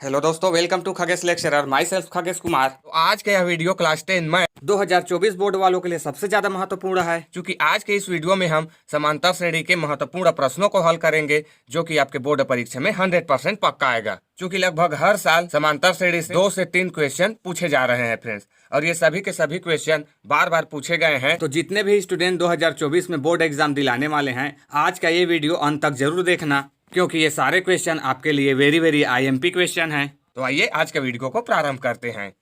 Hello दोस्तों, welcome to Khagesh lecturer. Myself Khagesh Kumar. तो आज का यह वीडियो क्लास 10 में 2024 बोर्ड वालों के लिए सबसे ज्यादा महत्वपूर्ण है, क्योंकि आज के इस वीडियो में हम समांतर श्रेणी के महत्वपूर्ण प्रश्नों को हल करेंगे जो कि आपके बोर्ड परीक्षा में 100% पक्का आएगा। क्योंकि लगभग हर साल समांतर श्रेणी से 2 से 3 क्वेश्चन पूछे जा रहे हैं फ्रेंड्स, और ये सभी के सभी क्वेश्चन बार बार पूछे गए हैं। तो जितने भी स्टूडेंट 2024 में बोर्ड एग्जाम दिलाने वाले हैं, आज का ये वीडियो अंत तक जरूर देखना, क्योंकि ये सारे क्वेश्चन आपके लिए वेरी वेरी IMP क्वेश्चन हैं। तो आइए आज के वीडियो को प्रारंभ करते हैं।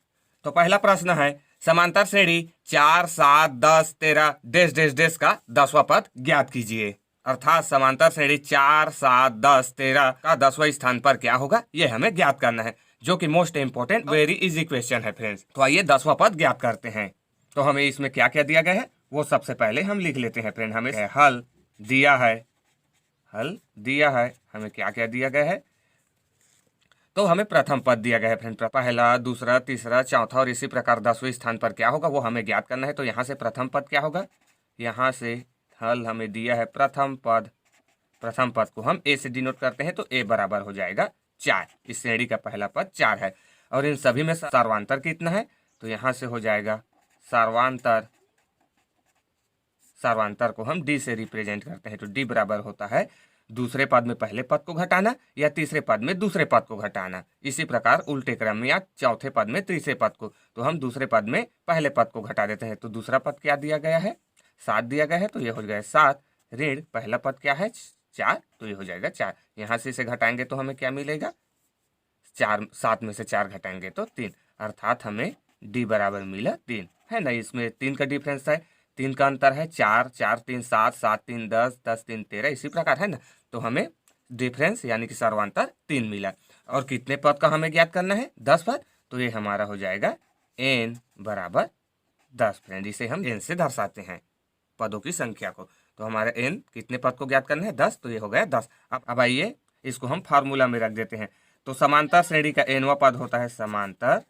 तो पहला प्रश्न है, समांतर श्रेणी 4, 7, 10, 13 डेस डेस डेस का 10वां पद ज्ञात कीजिए। अर्थात समांतर श्रेणी 4, 7, 10, 13 का 10वां स्थान पर क्या होगा, यह हमें ज्ञात करना है, जो कि most important very easy question है फ्रेंड्स। तो आइए 10वां पद ज्ञात करते हैं। तो हमें इसमें क्या क्या दिया गया है वो सबसे पहले हम लिख लेते हैं फ्रेंड। हमें हल दिया है, हमें क्या क्या दिया गया है, तो हमें प्रथम पद दिया गया है फ्रेंड। पहला, दूसरा, तीसरा, चौथा और इसी प्रकार 10वें स्थान पर क्या होगा वो हमें ज्ञात करना है। तो यहाँ से प्रथम पद क्या होगा, यहाँ से हल हमें दिया है प्रथम पद। प्रथम पद को हम ए से डिनोट करते हैं, तो ए बराबर हो जाएगा 4। इस श्रेणी का पहला पद 4 है, और इन सभी में सार्वांतर कितना है, तो यहाँ से हो जाएगा सार्वांतर। सार्वांतर को हम डी से रिप्रेजेंट करते हैं, तो डी बराबर होता है दूसरे पद में पहले पद को घटाना या तीसरे पद में दूसरे पद को घटाना। इसी प्रकार उल्टे क्रम में या चौथे पद में तीसरे पद को, तो हम दूसरे पद में पहले पद को घटा देते हैं। तो दूसरा पद क्या दिया गया है, 7 दिया गया है, तो ये हो गया 7 ऋण पहला पद क्या है 4, तो ये हो जाएगा 4। यहाँ से इसे घटाएंगे तो हमें क्या मिलेगा, 4, 7 में से 4 घटाएंगे तो 3, अर्थात हमें डी बराबर मिला 3, है ना। इसमें 3 का डिफरेंस है, 3 का अंतर है, 4, 4, 3, 7, 7, 3, 10, 10, 3, 13, इसी प्रकार है ना। तो हमें डिफरेंस यानी कि सर्वांतर 3 मिला। और कितने पद का हमें ज्ञात करना है, 10 पद, तो ये हमारा हो जाएगा n बराबर 10 फ्रेंड। इसे हम n से दर्शाते हैं पदों की संख्या को। तो हमारा n कितने पद को ज्ञात करना है, 10, तो ये हो गया 10। अब आइए इसको हम फार्मूला में रख देते हैं। तो समांतर श्रेणी का nवां पद होता है समांतर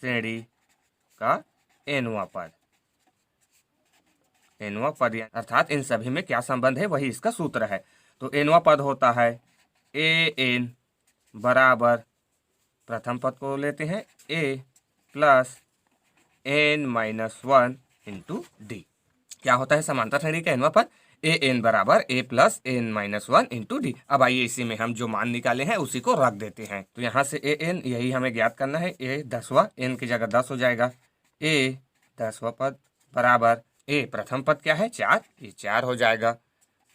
श्रेणी का nवां पद। nवां पद अर्थात इन सभी में क्या संबंध है, वही इसका सूत्र है। तो nवां पद होता है an बराबर, प्रथम पद को लेते हैं a plus n-1 into D. क्या होता है समांतर श्रेणी का nवां पद, an बराबर a plus n-1 into D. अब आइए इसी में हम जो मान निकाले हैं उसी को रख देते हैं। तो यहाँ से an यही हमें ज्ञात करना है, a 10वां, n की जगह 10 हो जाएगा, a 10वां पद बराबर a प्रथम पद क्या है 4, ये 4 हो जाएगा,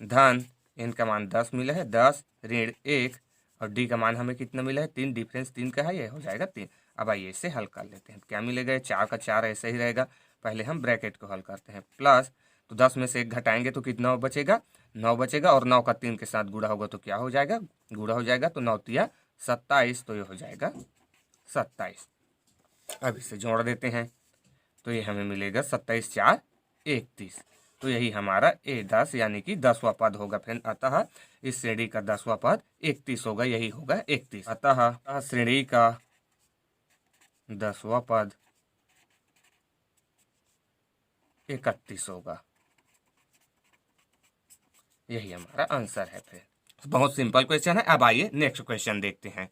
धन n का मान 10 मिला है, 10 ऋण 1, और d का मान हमें कितना मिला है 3, डिफरेंस 3 का है, ये हो जाएगा 3। अब आइए इसे हल कर लेते हैं। क्या मिलेगा, 4 का 4 ऐसे ही रहेगा। पहले हम ब्रैकेट को हल करते हैं, प्लस, तो 10 में से 1 घटाएंगे तो कितना बचेगा, 9 बचेगा, और 9 का 3 के साथ गुणा होगा तो क्या हो जाएगा, गुणा हो जाएगा, तो 9 तिया 27, तो ये हो जाएगा 27। अब इसे जोड़ देते हैं, तो ये हमें मिलेगा 27, 4, 31। तो यही हमारा a10 यानी कि 10वां पद होगा फ्रेंड। अतः इस श्रेणी का 10वां पद 31 होगा, यही होगा 31। अतः श्रेणी का 10वां पद 31 होगा, यही हमारा आंसर है फ्रेंड। बहुत सिंपल क्वेश्चन है। अब आइए नेक्स्ट क्वेश्चन देखते हैं।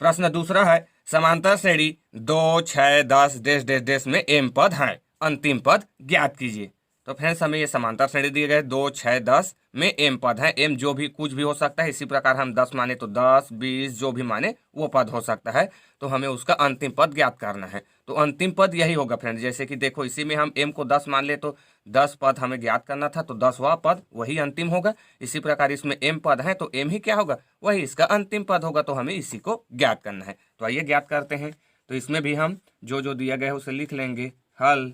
प्रश्न दूसरा है, समांतर श्रेणी 2, 6, 10 डेस डेस डेस में m पद हैं, अंतिम पद ज्ञात कीजिए। तो फ्रेंड्स हमें ये समांतर श्रेणी दिए गए 2, 6, 10 में m पद है। m जो भी कुछ भी हो सकता है, इसी प्रकार हम 10 माने तो 10, 20 जो भी माने वो पद हो सकता है। तो हमें उसका अंतिम पद ज्ञात करना है। तो अंतिम पद यही होगा फ्रेंड। जैसे कि देखो इसी में हम m को 10 मान ले तो 10 पद हमें ज्ञात करना था, तो 10वां पद वही अंतिम होगा। इसी प्रकार इसमें m पद है तो m ही क्या होगा, वही इसका अंतिम पद होगा। तो हमें इसी को ज्ञात करना है। तो आइए ज्ञात करते हैं। तो इसमें भी हम जो जो दिया गया है उसे लिख लेंगे। हल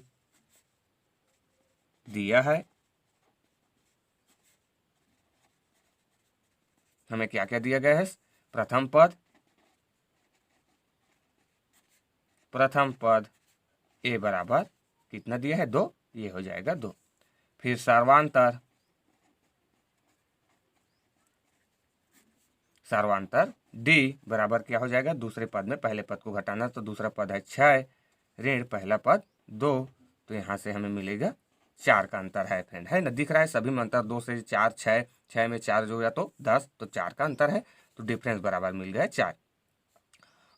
दिया है, हमें क्या क्या दिया गया है, प्रथम पद a बराबर कितना दिया है 2, ये हो जाएगा 2। फिर सर्वांतर d बराबर क्या हो जाएगा, दूसरे पद में पहले पद को घटाना, तो दूसरा पद है 6 ऋण पहला पद 2, तो यहाँ से हमें मिलेगा 4 का अंतर है फ्रेंड, है ना, दिख रहा है सभी में अंतर 2 से 4, 6 में 4 जोड़ा तो 10, तो 4 का अंतर है। तो डिफरेंस बराबर मिल गया 4।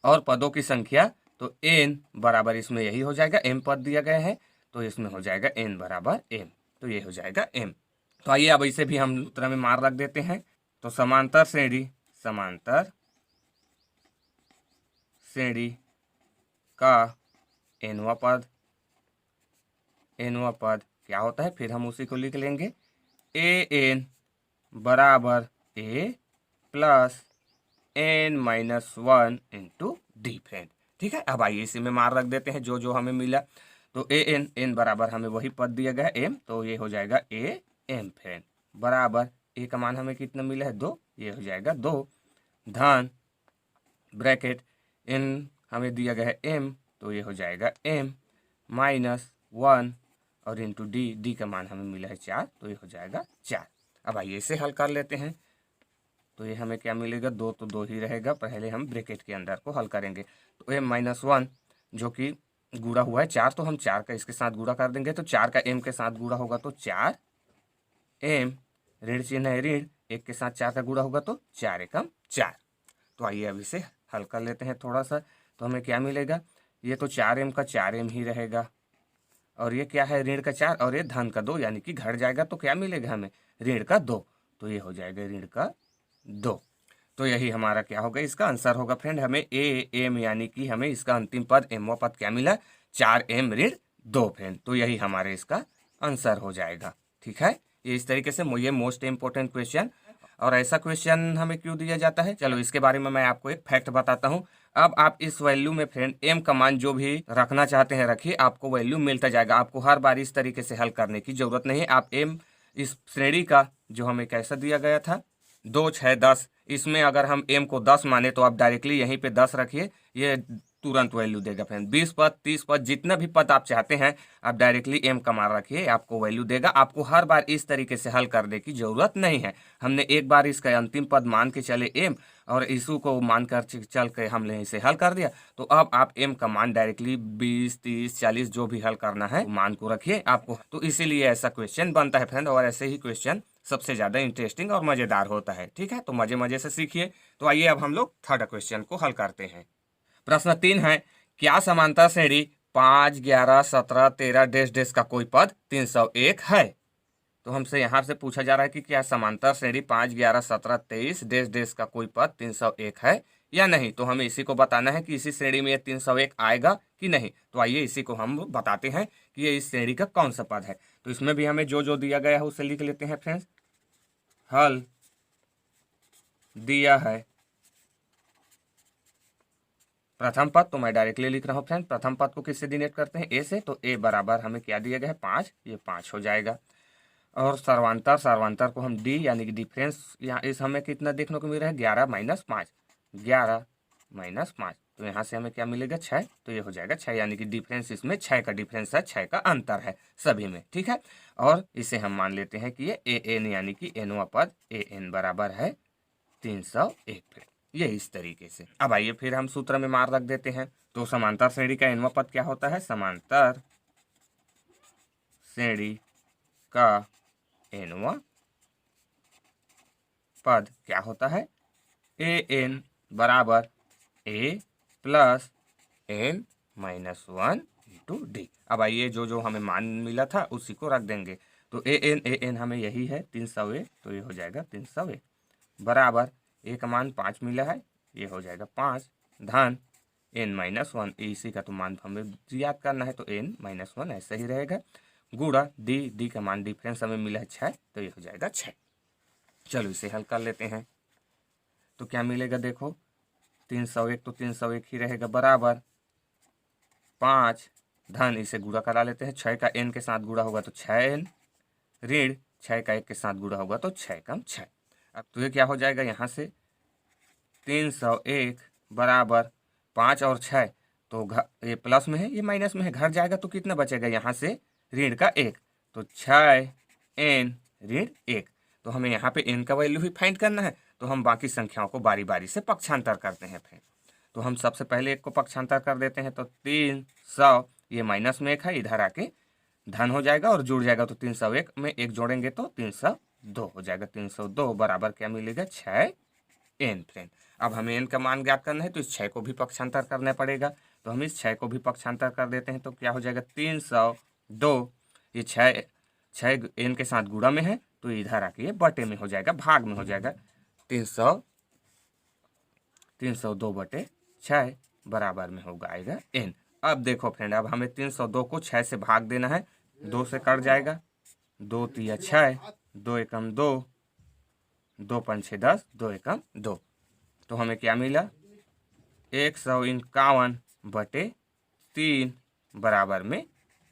और पदों की संख्या तो n बराबर इसमें यही हो जाएगा, m पद दिया गया है तो इसमें हो जाएगा n बराबर m, तो ये हो जाएगा m। तो आइए अब इसे भी हम सूत्र में मार रख देते हैं। तो समांतर श्रेणी का nवां पद क्या होता है, फिर हम उसी को लिख लेंगे an बराबर a plus n-1 into D friend. ठीक है, अब आइए इसी में मार रख देते हैं जो जो हमें मिला। तो n बराबर हमें वही पद दिया गया m, तो ये हो जाएगा a m फ्रेंड बराबर a का मान हमें कितना मिला है 2, ये हो जाएगा 2 धन ब्रैकेट n हमें दिया गया है m, तो ये हो जाएगा m -1 और इंटू डी का मान हमें मिला है 4, तो ये हो जाएगा 4। अब आइए इसे हल कर लेते हैं। तो ये हमें क्या मिलेगा, 2 तो 2 ही रहेगा, पहले हम ब्रैकेट के अंदर को हल करेंगे। तो m-1 जो कि गुणा हुआ है 4, तो हम 4 का इसके साथ गुणा कर देंगे, तो 4 का m के साथ गुणा होगा तो 4m, ऋण चिन्ह है ऋण, 1 के साथ 4 का गुणा होगा तो 4 एकम 4। तो आइए अब इसे हल कर लेते हैं थोड़ा सा। तो हमें क्या मिलेगा, ये तो 4m का 4m ही रहेगा, और ये क्या है ऋण का 4 और ये धन का 2, यानी कि घट जाएगा तो क्या मिलेगा हमें ऋण का 2, तो ये हो जाएगा ऋण का 2। तो यही हमारा क्या होगा, इसका आंसर होगा फ्रेंड। हमें am यानी कि हमें इसका अंतिम पद mवां पद क्या मिला, 4m ऋण 2 फ्रेंड। तो यही हमारे इसका आंसर हो जाएगा। ठीक है, ये इस तरीके से ये मोस्ट इम्पोर्टेंट क्वेश्चन। और ऐसा क्वेश्चन हमें क्यों दिया जाता है, चलो इसके बारे में मैं आपको एक फैक्ट बताता हूँ। अब आप इस वैल्यू में फ्रेंड m का मान जो भी रखना चाहते हैं रखिए, आपको वैल्यू मिलता जाएगा। आपको हर बार इस तरीके से हल करने की जरूरत नहीं है। आप m इस श्रेणी का जो हमें कैसा दिया गया था 2, 6, 10, इसमें अगर हम m को 10 माने तो आप डायरेक्टली यहीं पे 10 रखिए, ये तुरंत वैल्यू देगा फ्रेंड। 20 पद, 30 पद, जितना भी पद आप चाहते हैं आप डायरेक्टली m का मान रखिए, आपको वैल्यू देगा। आपको हर बार इस तरीके से हल करने की जरूरत नहीं है। हमने एक बार इसका अंतिम पद मान के चले m और इशू को मान कर चल के हमने इसे हल कर दिया, तो अब आप m का मान डायरेक्टली 20, 30, 40 जो भी हल करना है मान को रखिए आपको। तो इसीलिए ऐसा क्वेश्चन बनता है फ्रेंड, और ऐसे ही क्वेश्चन सबसे ज़्यादा इंटरेस्टिंग और मज़ेदार होता है। ठीक है, तो मज़े से सीखिए। तो आइए अब हम लोग थर्ड क्वेश्चन को हल करते हैं। प्रश्न 3 है, क्या समांतर श्रेणी 5, 11, 17, 13 डैश डैश का कोई पद 301 है। तो हमसे यहाँ से पूछा जा रहा है कि क्या समांतर श्रेणी 5, 11, 17, 23 डैश डैश का कोई पद 301 है या नहीं। तो हमें इसी को बताना है कि इसी श्रेणी में ये 301 आएगा कि नहीं। तो आइए इसी को हम बताते हैं कि ये इस श्रेणी का कौन सा पद है। तो इसमें भी हमें जो जो दिया गया है उसे लिख लेते हैं फ्रेंड्स। हल दिया है प्रथम पद, तो मैं डायरेक्टली लिख रहा हूँ फ्रेंड। प्रथम पद को किससे डिनोट करते हैं, ए से, तो ए बराबर हमें क्या दिया गया है 5, ये 5 हो जाएगा। और सर्वांतर को हम डी यानी कि डिफरेंस यहाँ इस हमें कितना देखने को मिल रहा है 11 - 5, 11 - 5, तो यहाँ से हमें क्या मिलेगा 6, तो ये हो जाएगा 6, यानी कि डिफरेंस इसमें 6 का डिफरेंस है, 6 का अंतर है सभी में। ठीक है, और इसे हम मान लेते हैं कि ये ए एन यानी कि एनवा पद ए एन बराबर है 301। ये इस तरीके से। अब आइए फिर हम सूत्र में मार रख देते हैं। तो समांतर श्रेणी का एनवा पद क्या होता है, समांतर श्रेणी का एनवा पद क्या होता है, ए एन बराबर ए प्लस n - 1 इंटू डी। अब आइए जो जो हमें मान मिला था उसी को रख देंगे। तो ए एन हमें यही है 301, तो ये हो जाएगा 301 बराबर ए का मान 5 मिला है, ये हो जाएगा 5 धन n - 1, इसी का तो मान हमें याद करना है, तो n - 1 ऐसा ही रहेगा, गुणा डी का मान डिफरेंस हमें मिला है 6, तो ये हो जाएगा 6। चलो इसे हल कर लेते हैं। तो क्या मिलेगा देखो, 301 तो 301 ही रहेगा बराबर 5 धन, इसे गुणा करा लेते हैं, 6 का n के साथ गुणा होगा तो 6n ऋण 6 का 1 के साथ गुणा होगा तो 6 कम 6। अब तो ये क्या हो जाएगा, यहाँ से 301 बराबर 5 और 6, तो ये प्लस में है ये माइनस में है, घर जाएगा तो कितना बचेगा यहाँ से ऋण का 1, तो 6n ऋण 1। तो हमें यहाँ पे n का वैल्यू ही फाइंड करना है, तो हम बाकी संख्याओं को बारी बारी से पक्षांतर करते हैं फ्रेंड। तो हम सबसे पहले 1 को पक्षांतर कर देते हैं, तो 300, ये माइनस में 1 है, इधर आके धन हो जाएगा और जुड़ जाएगा, तो 301 में 1 जोड़ेंगे तो 302 हो जाएगा। 302 बराबर क्या मिलेगा 6 n फ्रेंड। अब हमें n का मान ज्ञात करना है तो इस 6 को भी पक्षांतर करना पड़ेगा। तो हम इस 6 को भी पक्षांतर कर देते हैं तो क्या हो जाएगा 302। ये 6 n के साथ गुणा में है तो इधर आके ये बटे में हो जाएगा, भाग में हो जाएगा। 302 बटे 6 बराबर में होगा आएगा n। अब देखो फ्रेंड, अब हमें 302 को 6 से भाग देना है, 2 से कट जाएगा, 2 तिया 6, 2 एकम 2, 2 पंछे 10, 2 एकम 2। तो हमें क्या मिला 151 बटे 3 बराबर में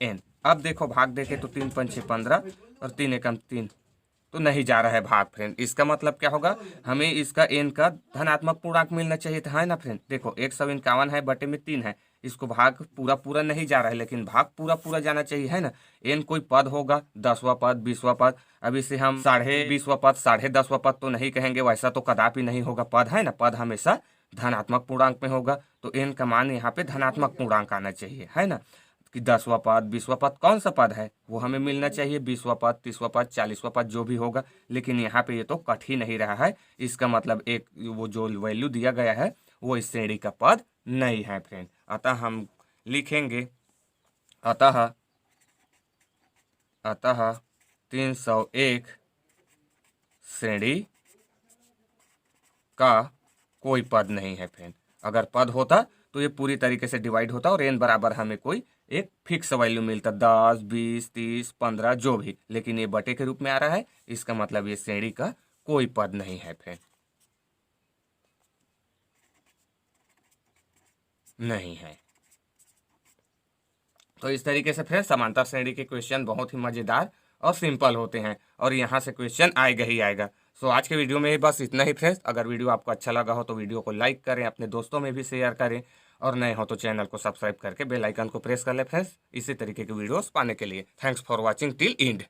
n। अब देखो भाग देखे तो 3 पंछे 15 और 3 एकम 3, तो नहीं जा रहा है भाग फ्रेंड। इसका मतलब क्या होगा, हमें इसका n का धनात्मक पूर्णांक मिलना चाहिए था, है ना फ्रेंड। देखो 151 है, बटे में 3 है, इसको भाग पूरा पूरा नहीं जा रहा है, लेकिन भाग पूरा पूरा जाना चाहिए, है ना। n कोई पद होगा, 10वां पद, 20वां पद। अब इसे हम 20.5वां पद, 10.5वां पद तो नहीं कहेंगे, वैसा तो कदापि नहीं होगा पद, है ना। पद हमेशा धनात्मक पूर्णांक में होगा, तो n का मान यहाँ पे धनात्मक पूर्णांक आना चाहिए, है ना। कि 10वां पद, 20वां पद कौन सा पद है वो हमें मिलना चाहिए, 20वां पद, 30वां पद, 40वां पद जो भी होगा। लेकिन यहाँ पे ये तो कट ही नहीं रहा है, इसका मतलब एक वो जो वैल्यू दिया गया है वो इस श्रेणी का पद नहीं है फ्रेंड। अतः हम लिखेंगे अतः 301 श्रेणी का कोई पद नहीं है फ्रेंड। अगर पद होता तो ये पूरी तरीके से डिवाइड होता और n बराबर हमें कोई एक फिक्स वैल्यू मिलता, 10, 20, 30, 15 जो भी। लेकिन ये बटे के रूप में आ रहा है, इसका मतलब ये श्रेणी का कोई पद नहीं है फ्रेंड, नहीं है। तो इस तरीके से फ्रेंड समांतर श्रेणी के क्वेश्चन बहुत ही मज़ेदार और सिंपल होते हैं और यहाँ से क्वेश्चन आएगा ही आएगा। सो आज के वीडियो में बस इतना ही फ्रेंड्स। अगर वीडियो आपको अच्छा लगा हो तो वीडियो को लाइक करें, अपने दोस्तों में भी शेयर करें और नए हो तो चैनल को सब्सक्राइब करके बेल आइकन को प्रेस कर ले फ्रेंड्स, इसी तरीके के वीडियोस पाने के लिए। Thanks for watching till and.